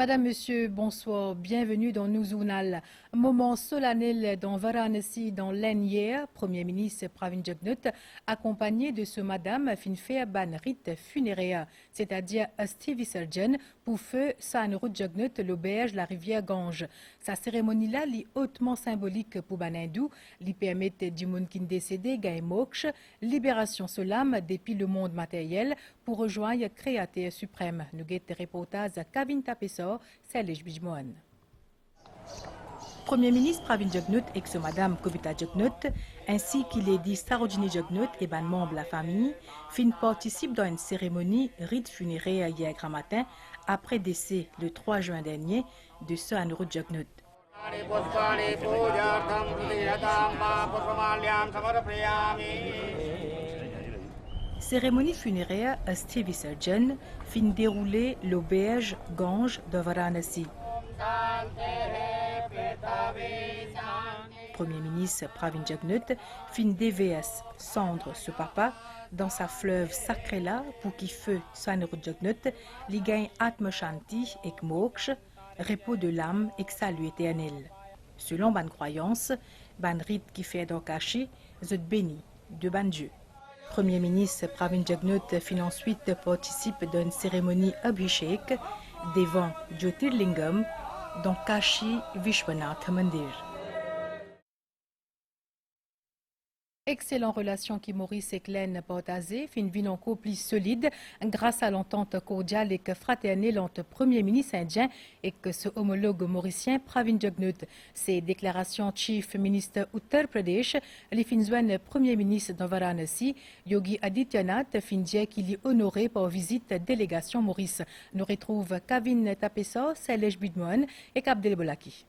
Madame, Monsieur, bonsoir. Bienvenue dans Nouzounal. Moment solennel dans Varanasi, dans l'Ain. Premier ministre Pravin Jugnauth, accompagné de ce Madame Finfea Ban Rite funéraire, c'est-à-dire Stevie Surgeon, pour feu Sanru Jugnauth, l'auberge, la rivière Gange. Sa cérémonie-là est hautement symbolique pour Banindou. Lui permet du monde qui décédé, gagne moksha, libération solam depuis le monde matériel pour rejoindre Créateur suprême. Nous guettons reportage à Kavin Tapessor. Premier ministre Pravin Jugnauth et que Madame Kobita Jugnauth, ainsi qu'il est dit Sarojini Jugnauth et ban membre de la famille, participent dans une cérémonie rite funéraire hier grand matin, après décès le 3 juin dernier de Sir Anirudh Jugnauth. Cérémonie funéraire à Stevie Surgeon fin déroulée l'auberge Gange de Varanasi. Premier ministre Pravin Jugnauth fin DVS cendre ce papa dans sa fleuve sacrée là pour qui feu Sanru Jugnauth li gagne Atma Shanti et Moksha, repos de l'âme et salut éternel. Selon ban croyance, ban rite qui fait donc caché, zot béni de ban Dieu. Premier ministre Pravin Jugnauth ensuite participe d'une cérémonie Abhishek devant Jyotirlingam dans Kashi Vishwanath Mandir. Excellente relation qui Maurice et Glenn partagé, fin vin en couple solide grâce à l'entente cordiale et fraternelle entre Premier ministre indien et que ce homologue mauricien Pravin Jugnauth. Ces déclarations Chief Minister Uttar Pradesh, les finzoine Premier ministre dans Varanasi, Yogi Adityanath, fin dire qu'il est honoré par visite délégation Maurice. Nous retrouve Kavin Tapessor, Salej Bidmohan et Abdel Bolaki.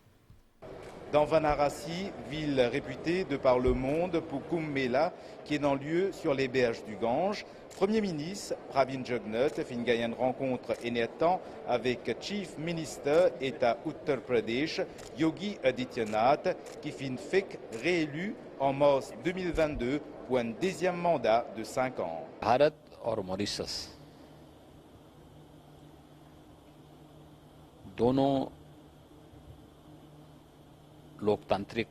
Dans Varanasi, ville réputée de par le monde pour Kumbh Mela, qui est dans lieu sur les berges du Gange, Premier ministre Pravin Jugnauth fait une rencontre énétant avec Chief Minister État Uttar Pradesh, Yogi Adityanath, qui fait réélu en mars 2022 pour un deuxième mandat de 5 ans. भारत और मॉरिशस दोनों लोकतांत्रिक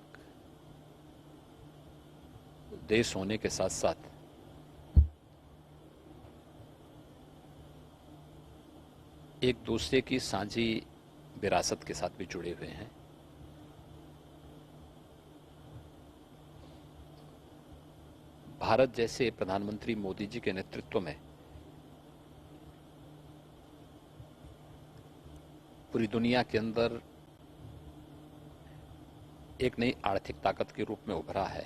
देश होने के साथ साथ एक दूसरे की साझी विरासत के साथ भी जुड़े हुए हैं। भारत जैसे प्रधानमंत्री मोदी जी के नेतृत्व में पूरी दुनिया के अंदर एक नई आर्थिक ताकत के रूप में उभरा है।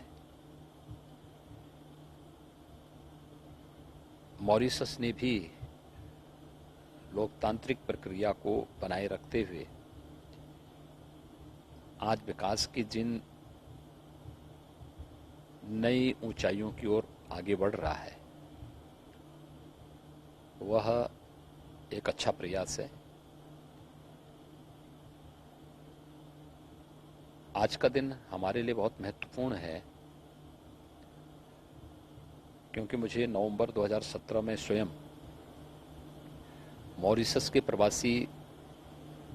मॉरिशस ने भी लोकतांत्रिक प्रक्रिया को बनाए रखते हुए आज विकास की जिन नई ऊंचाइयों की ओर आगे बढ़ रहा है, वह एक अच्छा प्रयास है। आज का दिन हमारे लिए बहुत महत्वपूर्ण है क्योंकि मुझे नवंबर 2017 में स्वयं मॉरिशस के प्रवासी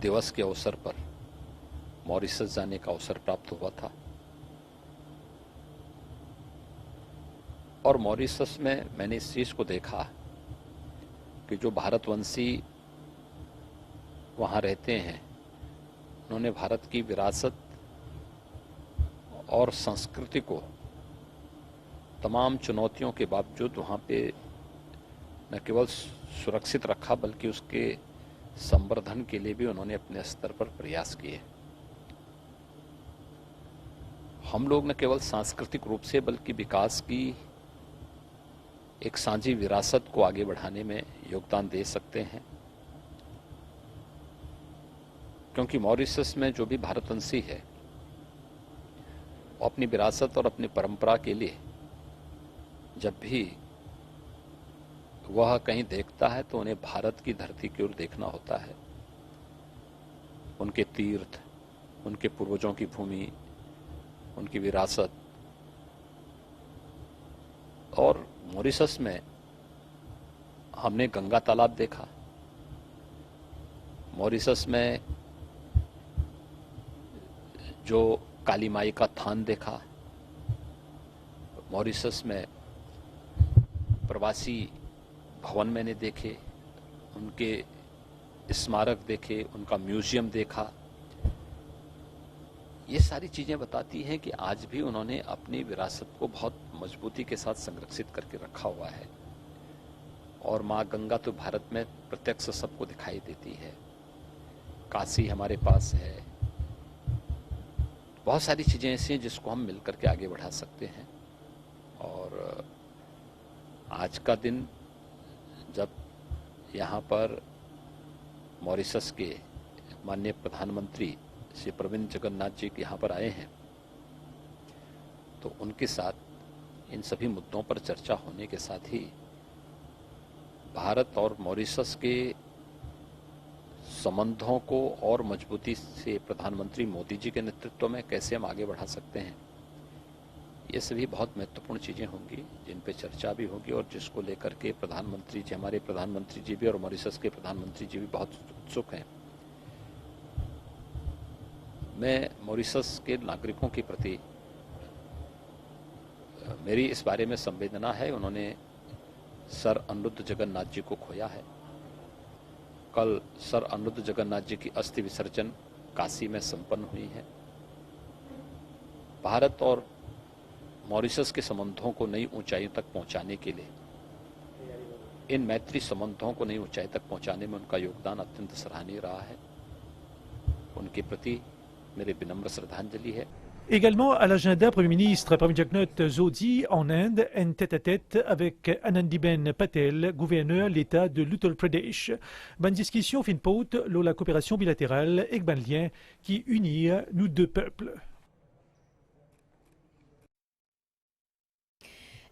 दिवस के अवसर पर मॉरिशस जाने का अवसर प्राप्त हुआ था और मॉरिशस में मैंने इस चीज़ को देखा कि जो भारतवंशी वहाँ रहते हैं, उन्होंने भारत की विरासत और संस्कृति को तमाम चुनौतियों के बावजूद वहाँ पे न केवल सुरक्षित रखा बल्कि उसके संवर्धन के लिए भी उन्होंने अपने स्तर पर प्रयास किए। हम लोग न केवल सांस्कृतिक रूप से बल्कि विकास की एक साझी विरासत को आगे बढ़ाने में योगदान दे सकते हैं, क्योंकि मॉरिशस में जो भी भारतवंशी है वो अपनी विरासत और अपनी परंपरा के लिए जब भी वह कहीं देखता है तो उन्हें भारत की धरती की ओर देखना होता है। उनके तीर्थ, उनके पूर्वजों की भूमि, उनकी विरासत। और मॉरिशस में हमने गंगा तालाब देखा, मॉरिशस में जो काली माई का थान देखा, मॉरिशस में प्रवासी भवन मैंने देखे, उनके स्मारक देखे, उनका म्यूजियम देखा। ये सारी चीज़ें बताती हैं कि आज भी उन्होंने अपनी विरासत को बहुत मजबूती के साथ संरक्षित करके रखा हुआ है। और माँ गंगा तो भारत में प्रत्यक्ष सबको दिखाई देती है, काशी हमारे पास है, बहुत सारी चीज़ें ऐसी हैं जिसको हम मिलकर के आगे बढ़ा सकते हैं। और आज का दिन जब यहाँ पर मॉरिशस के माननीय प्रधानमंत्री श्री प्रविंद जगन्नाथ जी यहाँ पर आए हैं, तो उनके साथ इन सभी मुद्दों पर चर्चा होने के साथ ही भारत और मॉरिशस के संबंधों को और मजबूती से प्रधानमंत्री मोदी जी के नेतृत्व में कैसे हम आगे बढ़ा सकते हैं, ये सभी बहुत महत्वपूर्ण चीज़ें होंगी जिन पे चर्चा भी होगी और जिसको लेकर के प्रधानमंत्री जी, हमारे प्रधानमंत्री जी भी और मॉरिशस के प्रधानमंत्री जी भी बहुत उत्सुक हैं। मैं मॉरिशस के नागरिकों के प्रति मेरी इस बारे में संवेदना है। उन्होंने सर अनिरुद्ध जगन्नाथ जी को खोया है। कल सर अनिरुद्ध जगन्नाथ जी की अस्थि विसर्जन काशी में संपन्न हुई है। भारत और मॉरिशस के संबंधों को नई ऊंचाइयों तक पहुंचाने के लिए, इन मैत्री संबंधों को नई ऊंचाई तक पहुंचाने में उनका योगदान अत्यंत सराहनीय रहा है। उनके प्रति मेरी विनम्र श्रद्धांजलि है। Également à l'agenda, Premier ministre Pravin Jagnnath Zodi en Inde, un tête-à-tête avec Anandiben Patel, gouverneur l'État de l'Uttar Pradesh. Bonne discussion fin pote la coopération bilatérale et ban lien qui unit nos deux peuples.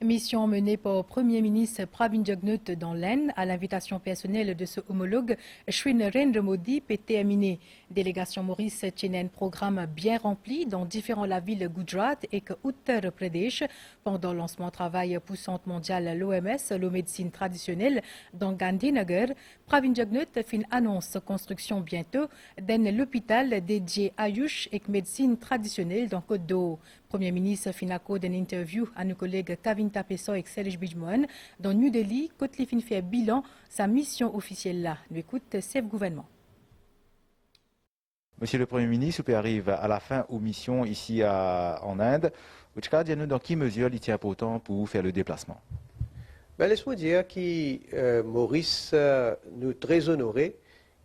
Mission menée par Premier ministre Pravin Jagnnath dans l'Inde à l'invitation personnelle de ce homologue Shri Narendra Modi peut terminer. Délégation Maurice tient un programme bien rempli dans différents la ville Gujarat et Uttar Pradesh. Pendant le lancement travail poussante mondiale l'OMS, la médecine traditionnelle dans Gandhinagar, Pravin Jagnnath fait une annonce construction bientôt d'un hôpital dédié à Ayush et médecine traditionnelle dans Côte d'Or. Premier ministre Finako d'une interview à nos collègues Kavinta Pesso et Serge Bijmohan dans New Delhi, Kotli fin fait bilan sa mission officielle là. Nous écoute chef gouvernement. Monsieur le Premier ministre, vous arrive à la fin aux missions ici en Inde. Dites-nous dans quelle mesure il tient important pour faire le déplacement? Laisse-moi dire que Maurice nous très honoré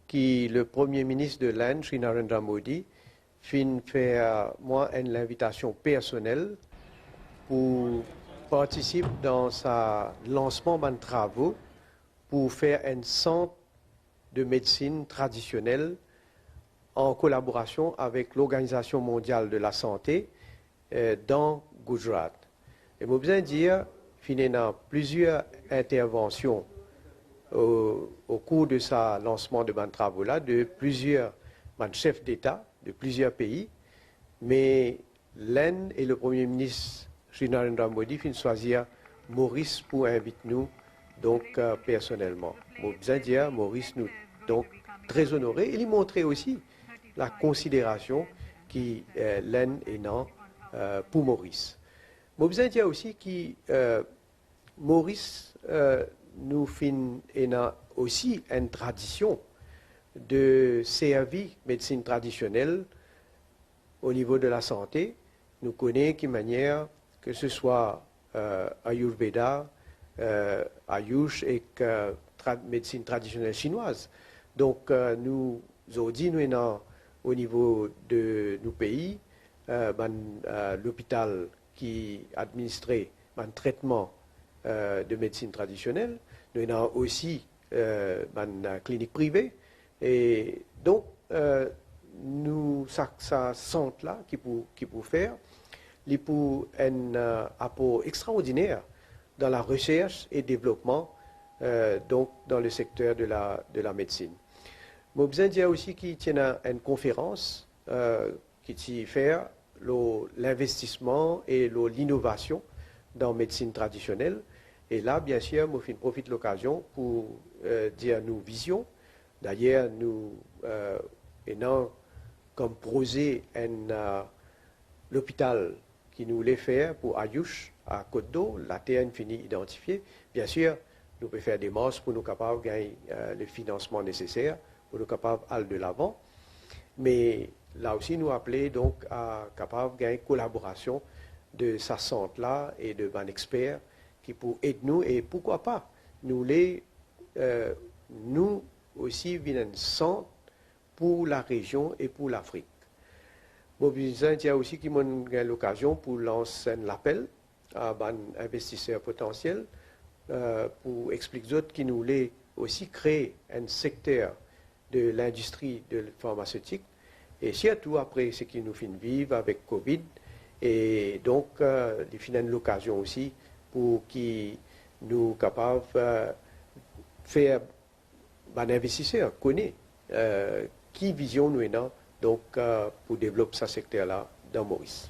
que le Premier ministre de l'Inde, Shri Narendra Modi, fin faire moi une invitation personnelle pour participer dans sa lancement de travaux pour faire un centre de médecine traditionnelle en collaboration avec l'Organisation mondiale de la santé dans Gujarat. Et je besoin dire qu'il a plusieurs interventions au cours de sa lancement de travaux là de plusieurs chefs d'État de plusieurs pays, mais l'Inde et le Premier ministre Shri Narendra Modi fin choisir Maurice pour inviter nous donc personnellement. Je besoin dire Maurice nous donc très honoré et lui montrer aussi la considération que l'Inde est non pour Maurice. Je besoin dire aussi que Maurice nous fin aussi une tradition de servir médecine traditionnelle au niveau de la santé. Nous connaissons de manière que ce soit Ayurveda, Ayush et médecine traditionnelle chinoise. Donc nous aujourd'hui nous sommes au niveau de nos pays, l'hôpital qui administrait un traitement de médecine traditionnelle. Nous avons aussi une clinique privée. Et donc, nous, ça centre là qui peut faire, il peut un apport extraordinaire dans la recherche et développement, donc dans le secteur de la médecine. Je besoin dire aussi qu'il y a une conférence qui fait l'investissement et l'innovation dans la médecine traditionnelle. Et là, bien sûr, je profite de l'occasion pour dire nos visions, D'ailleurs, nous avons comme projet l'hôpital qui nous voulait faire pour Ayush à Côte d'Eau, la TN fini identifiée. Bien sûr, nous pouvons faire des marches pour nous capables de gagner le financement nécessaire, pour nous capables d'aller de l'avant. Mais là aussi, nous appelons donc à capable de gagner collaboration de sa centre-là et de ban experts qui pour aider nous et pourquoi pas nous nous aussi venons un centre pour la région et pour l'Afrique. Mobilisant, il y a aussi qui m'ont eu l'occasion pour lancer un appel à des investisseurs potentiels pour expliquer aux autres qui nous voulaient aussi créer un secteur de l'industrie de pharmaceutique et surtout après ce qui nous fait vivre avec Covid et donc il finit l'occasion aussi pour qui nous capables faire un investisseur connaît qui vision nous avons donc pour développer ce secteur-là dans Maurice.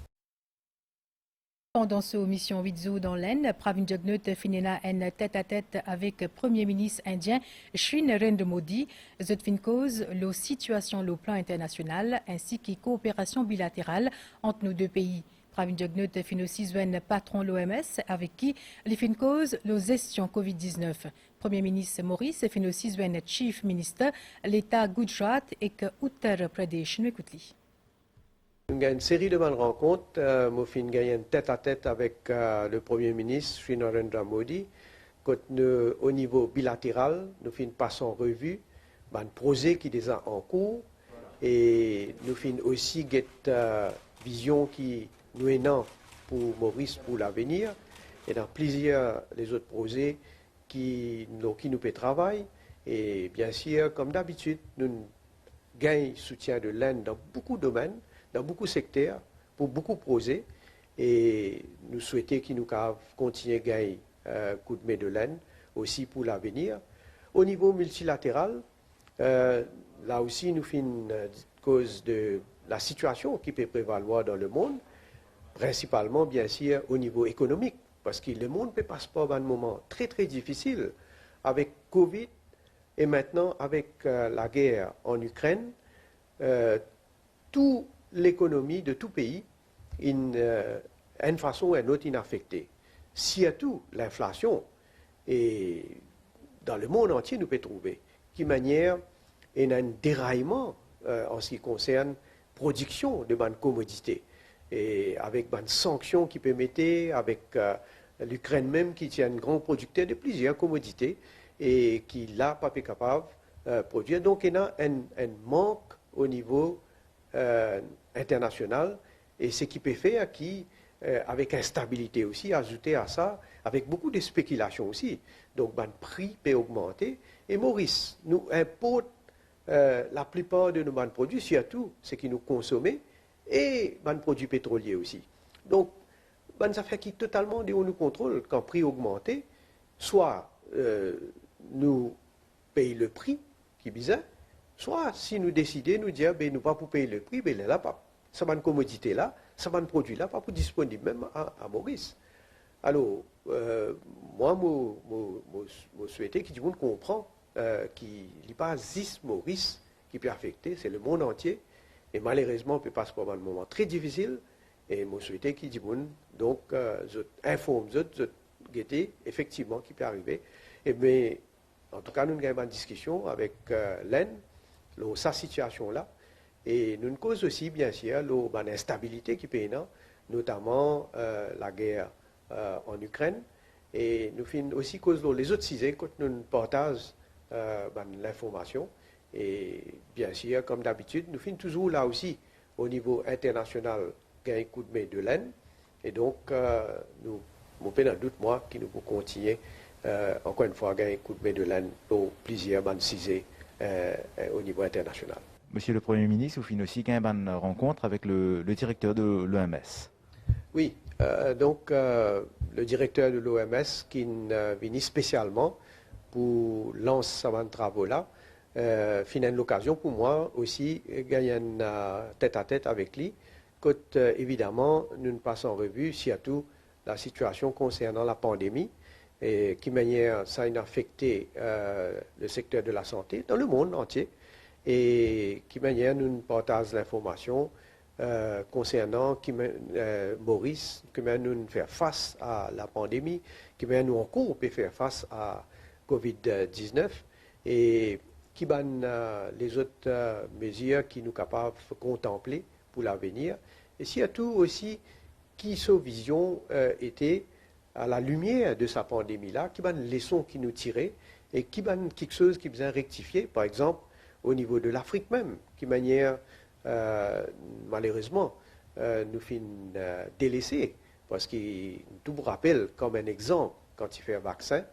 Pendant ce mission Witzu dans l'Aisne, Pravin Jugnauth finira un tête-à-tête avec le Premier ministre indien Sri Narendra Modi. Zot fin cause la situation au plan international ainsi que coopération bilatérale entre nos deux pays. Pravin Jugnauth fin aussi un patron l'OMS avec qui il fin cause la gestion Covid-19. Premier ministre Maurice fin aussi un chief minister l'État Gujarat et Uttar Pradesh. Nous écoutons. Nous avons une série de bonnes rencontres. Nous avons gagné un tête-à-tête avec le Premier ministre Sri Narendra Modi. Au niveau bilatéral, nous avons passé en revue un projet qui est déjà en cours et nous avons aussi une vision qui nous est pour Maurice pour l'avenir et dans plusieurs les autres projets qui nous peut travailler. Et bien sûr, comme d'habitude, nous gagnons le soutien de l'Inde dans beaucoup de domaines, dans beaucoup de secteurs, pour beaucoup de projets. Et nous souhaitons qu'ils nous continuent à gagner coup de main de l'Inde aussi pour l'avenir. Au niveau multilatéral, là aussi, nous faisons cause de la situation qui peut prévaloir dans le monde, principalement, bien sûr, au niveau économique, parce que le monde peut passer par un moment très, très difficile avec Covid et maintenant avec la guerre en Ukraine. Toute l'économie de tout pays, une façon ou une autre, est affectée. Surtout l'inflation, et dans le monde entier, nous pouvons trouver qui manière il y a un déraillement en ce qui concerne la production de bonnes commodités. Et avec des sanctions qui permettaient, avec l'Ukraine même qui tient un grand producteur de plusieurs commodités et qui n'a pas été capable de produire. Donc il y a un manque au niveau international et ce qui peut faire qui, avec instabilité aussi, ajouter à ça, avec beaucoup de spéculation aussi. Donc le prix peut augmenter. Et Maurice nous importe la plupart de nos produits, surtout ce qui nous consommons, et les produits pétroliers aussi. Donc, ça fait qui totalement de nous contrôle quand le prix augmente, soit nous payons le prix qui est bizarre, soit si nous décidons, nous dire, nous ne pas pour payer le prix, là, pas. Ça va une commodité là, ça va un produit là, pas pour disponible même à Maurice. Alors, moi, je souhaitais que tout le monde comprenne qu'il n'y a pas juste Maurice qui peut affecter, c'est le monde entier. Et malheureusement, on peut passer par un moment très difficile. Et je souhaitais qu'il y ait du monde. Donc, je informe, je guette effectivement qui peut arriver. Et bien, en tout cas, nous avons une discussion avec l'Inde, sa situation là. Et nous cause aussi, bien sûr, l'instabilité qui peut y avoir, notamment la guerre en Ukraine. Et nous faisons aussi cause les autres sujets quand nous partageons l'information. Et bien sûr, comme d'habitude, nous faisons toujours là aussi, au niveau international, un coup de main de l'Inde. Et donc, nous avons un doute, moi, qui nous pouvons continuer, encore une fois, un coup de main de l'Inde pour plusieurs bandes sujets au niveau international. Monsieur le Premier ministre, vous finissez aussi une rencontre avec le directeur de l'OMS. Oui, donc le directeur de l'OMS qui est venu spécialement pour lancer ces travaux-là, finalement l'occasion pour moi aussi de gagner un tête-à-tête avec lui, quand évidemment nous passons en revue surtout la situation concernant la pandémie et qui manière ça a affecté le secteur de la santé dans le monde entier et qui manière nous partageons l'information concernant Maurice, qui nous faire face à la pandémie, qui nous encore peut faire face à Covid-19 et qui les autres mesures qui nous capables de contempler pour l'avenir. Et surtout aussi qui sa vision était à la lumière de sa pandémie-là, qui les leçons qui nous tiraient et qui quelque chose qui besoin rectifier, par exemple au niveau de l'Afrique même, qui manière malheureusement nous fin délaissés, parce que tout vous rappelle comme un exemple quand il fait un vaccin,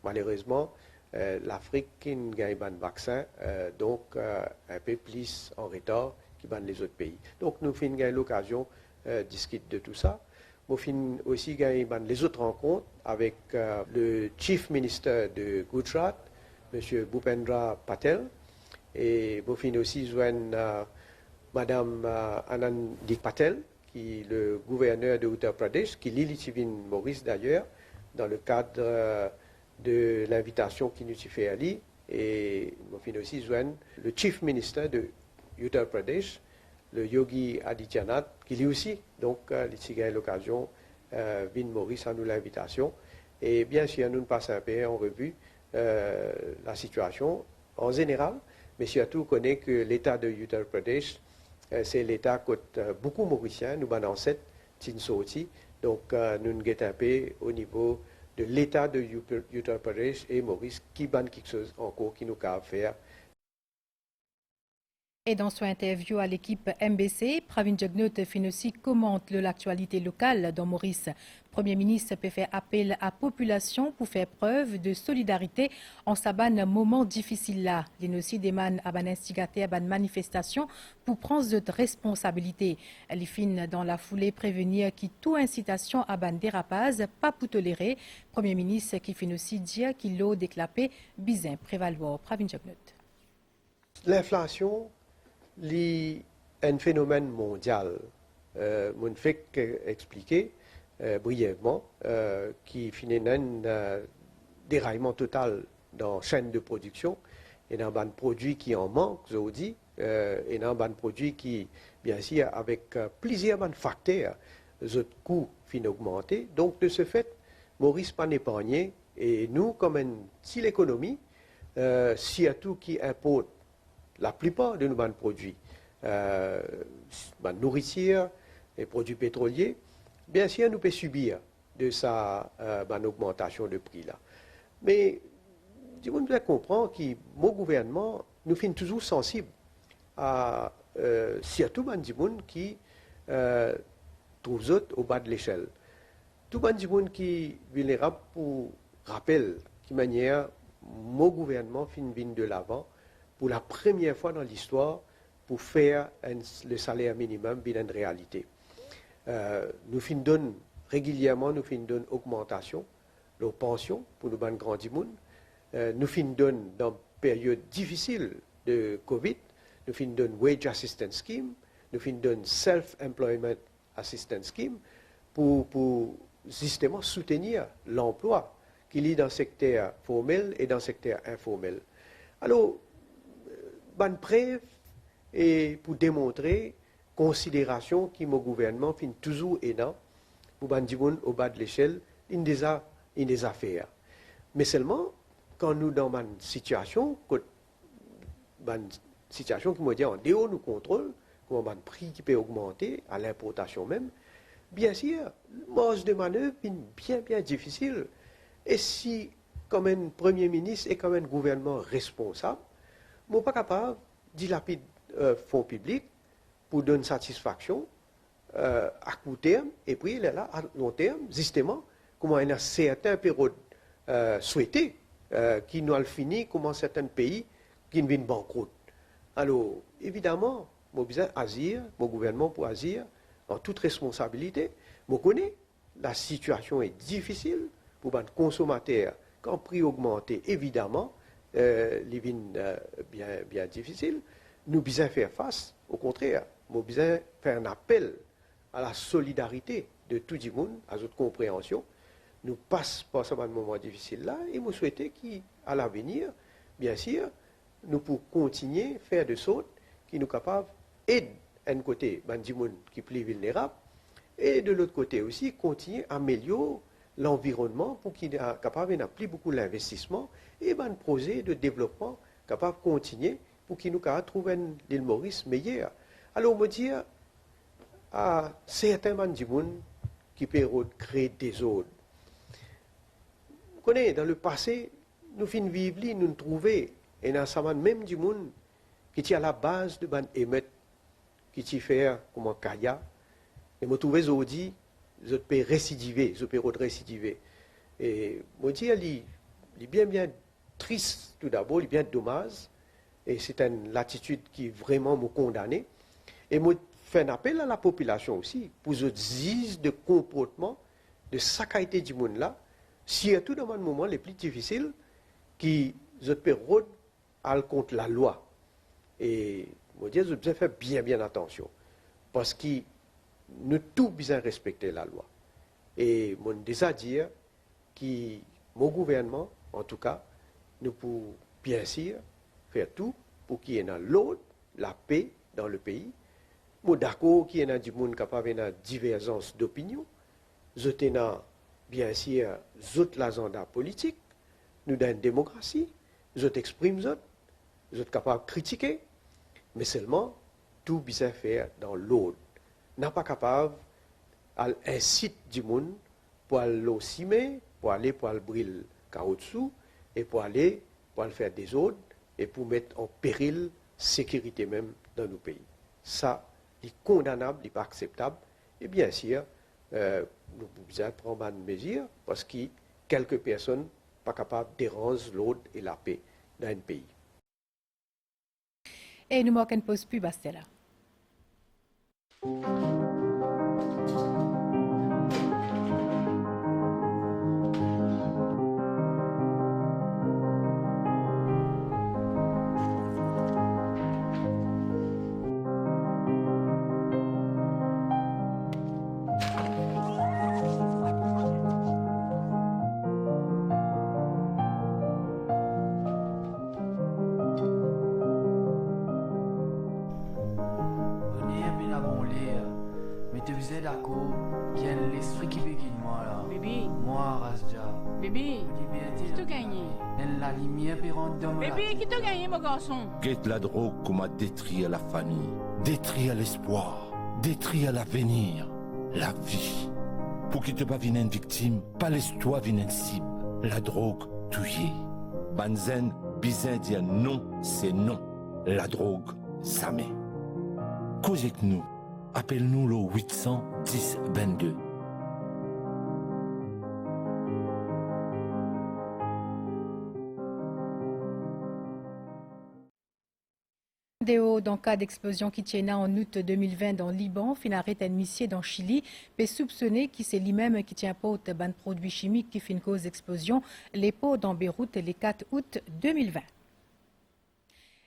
malheureusement l'Afrique qui gagne un vaccin, donc un peu plus en retard que les autres pays. Donc nous fin gagner l'occasion de discuter de tout ça. Nous fin aussi gagner les autres rencontres avec le Chief Minister de Gujarat, M. Bhupendra Patel, et nous fin aussi joindre Madame Anandi Patel, qui est le gouverneur de Uttar Pradesh, qui lit Maurice d'ailleurs, dans le cadre de l'invitation qui nous fait à lui. Et nous fin aussi joindre le Chief Minister de Uttar Pradesh, le Yogi Adityanath, qui lui aussi, donc, il a l'occasion, Vin Maurice à nous l'invitation. Et bien sûr, nous passons un peu en revue la situation en général, mais surtout, on connaît que l'État de Uttar Pradesh, c'est l'État qui coûte beaucoup Mauriciens, nous avons ancêtres, Tinsoti, donc nous avons un peu au niveau de l'État de Uttar Pradesh et Maurice, qui banne quelque chose encore qui nous a faire. Et dans son interview à l'équipe MBC, Pravin Jugnauth aussi commente l'actualité locale dans Maurice. Premier ministre peut faire appel à la population pour faire preuve de solidarité en saban moment difficile là. Il aussi demande à ban instigateur à manifestation pour prendre de responsabilités. Elle finit dans la foulée prévenir qui toute incitation à ban dérapage pas pour tolérer. Premier ministre qui finit aussi dire qu'il l'eau déclapé bizin prévaloir. Pravin Jugnauth. L'inflation est un phénomène mondial. Mon fait expliquer brièvement qui finit un déraillement total dans la chaîne de production et dans un produit qui en manque, je vous dis, et dans un produit qui, bien sûr, avec plusieurs facteurs, les autres coûts fin augmenter. Donc, de ce fait, Maurice pas épargné et nous, comme si l'économie, surtout qui importe la plupart de nos produits, nourriture et produits pétroliers, bien sûr, nous pouvons subir de sa augmentation de prix là. Mais vous devez comprendre que mon gouvernement, nous sommes toujours sensibles à surtout les gens qui trouvent au bas de l'échelle. Tout les gens qui sont vulnérables pour rappel, de manière, mon gouvernement finit de l'avant pour la première fois dans l'histoire pour faire le salaire minimum une réalité. Nous donnons régulièrement une augmentation de nos pensions pour nos grands monde. Nous donnons dans une période difficile de Covid, nous donnons Wage Assistance Scheme, nous donnons Self-Employment Assistance Scheme pour justement soutenir l'emploi qu'il y a dans le secteur formel et dans le secteur informel. Alors, bonne preuve et pour démontrer considération que mon gouvernement fait toujours énorme pour les gens au bas de l'échelle, il des affaires. Mais seulement quand nous dans une situation qui me dit en dehors nous contrôle, comment un prix qui peut augmenter à l'importation même, bien sûr, marge de manœuvre est bien difficile. Et si, comme un Premier ministre et comme un gouvernement responsable, nous ne sommes pas capables de dilapider fonds publics pour donner satisfaction à court terme, et puis là, à long terme, justement, comment il y a certaines périodes souhaitées qui nous ont fini, comment certains pays qui viennent banqueroute. Alors, évidemment, mon besoin agir, mon gouvernement pour agir en toute responsabilité. Je connais, la situation est difficile pour les consommateurs. Quand le prix augmente, évidemment, les vins bien difficiles. Nous devons faire face, au contraire, nous devons faire un appel à la solidarité de tout le monde, à notre compréhension. nous passe par ce moment difficile là et nous souhaitons qu'à l'avenir, bien sûr, nous pour continuer à faire de sorte qui nous capables et d'un côté, des gens qui sont plus vulnérables et de l'autre côté aussi, continuer à améliorer l'environnement pour qu'il soit capable de plus beaucoup d'investissement et un projet de développement capable de continuer pour qu'il nous trouve l'île Maurice meilleure. Alors, on me dit à certains gens qui peuvent créer des ordres. Vous connaissez, dans le passé, nous finissons vivre, nous trouvons, et dans ce même du monde qui est à la base de ban émeutes, qui fait comme un Kaya, et me trouvez aujourd'hui, je peux récidiver, je peux récidiver. Et je dis, il est bien triste tout d'abord, il est bien dommage, et c'est une attitude qui vraiment me condamne. Et je fais un appel à la population aussi, pour que dise de comportement, de sa qualité du monde là, surtout dans un moment les plus difficiles, qui je peux aller contre la loi. Et je dis, je dois faire bien attention, parce que nous tous besoin respecter la loi. Et mon désir dire que mon gouvernement, en tout cas, nous pouvons bien sûr faire tout pour qu'il y ait l'ordre, la paix dans le pays. Je suis d'accord qu'il y ait du monde capable de divergence d'opinion. Je tenais bien sûr l'agenda politique. Nous avons une démocratie. Je t'exprime, je suis capable de critiquer. Mais seulement, tout bien faire dans l'ordre. N'a pas capable d'inciter du monde pour aller au cimer, pour aller brûler le caoutchouc et pour aller faire des ordres et pour mettre en péril la sécurité même dans nos pays. Ça, c'est condamnable, c'est pas acceptable. Et bien sûr, nous devons prendre une mesure parce que quelques personnes ne sont pas capables de déranger l'ordre et la paix dans un pays. Et nous manquons une pause pub à Stella. d'accord, qu'il y a l'esprit qui béguine moi là. Bébé. Moi, Rasja. Bébé. Qui t'a gagné? La lumière pérante de moi. Bébé, qui t'a gagné, mon garçon? Guette la drogue comme a détruit la famille, détruit l'espoir, détruit l'avenir, la vie. Pour qu'il te pas vienne une victime, pas l'histoire vienne une cible. La drogue tuée. Banzen, bizin dire non, c'est non. La drogue, jamais. Cause avec nous. Appelle-nous le 810 22. Dans le cas d'explosion qui tient en août 2020 dans le Liban, Finaret admissier dans Chili, peut soupçonner que c'est lui-même qui tient pas de ban produits chimiques qui fait une cause d'explosion, les pots dans Beyrouth le 4 août 2020.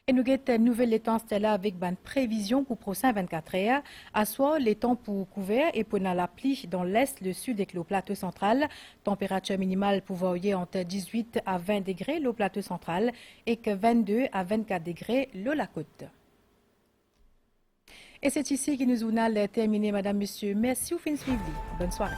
Et nous avons une nouvelle étance là avec une prévision pour prochain 24 heures. À soir, les temps pour couvert et pour la pluie dans l'est, le sud et le plateau central. Température minimale pour varier entre 18 à 20 degrés le plateau central et que 22 à 24 degrés le la côte. Et c'est ici que nous allons terminer, Madame, Monsieur. Merci ou fin suivi. Bonne soirée.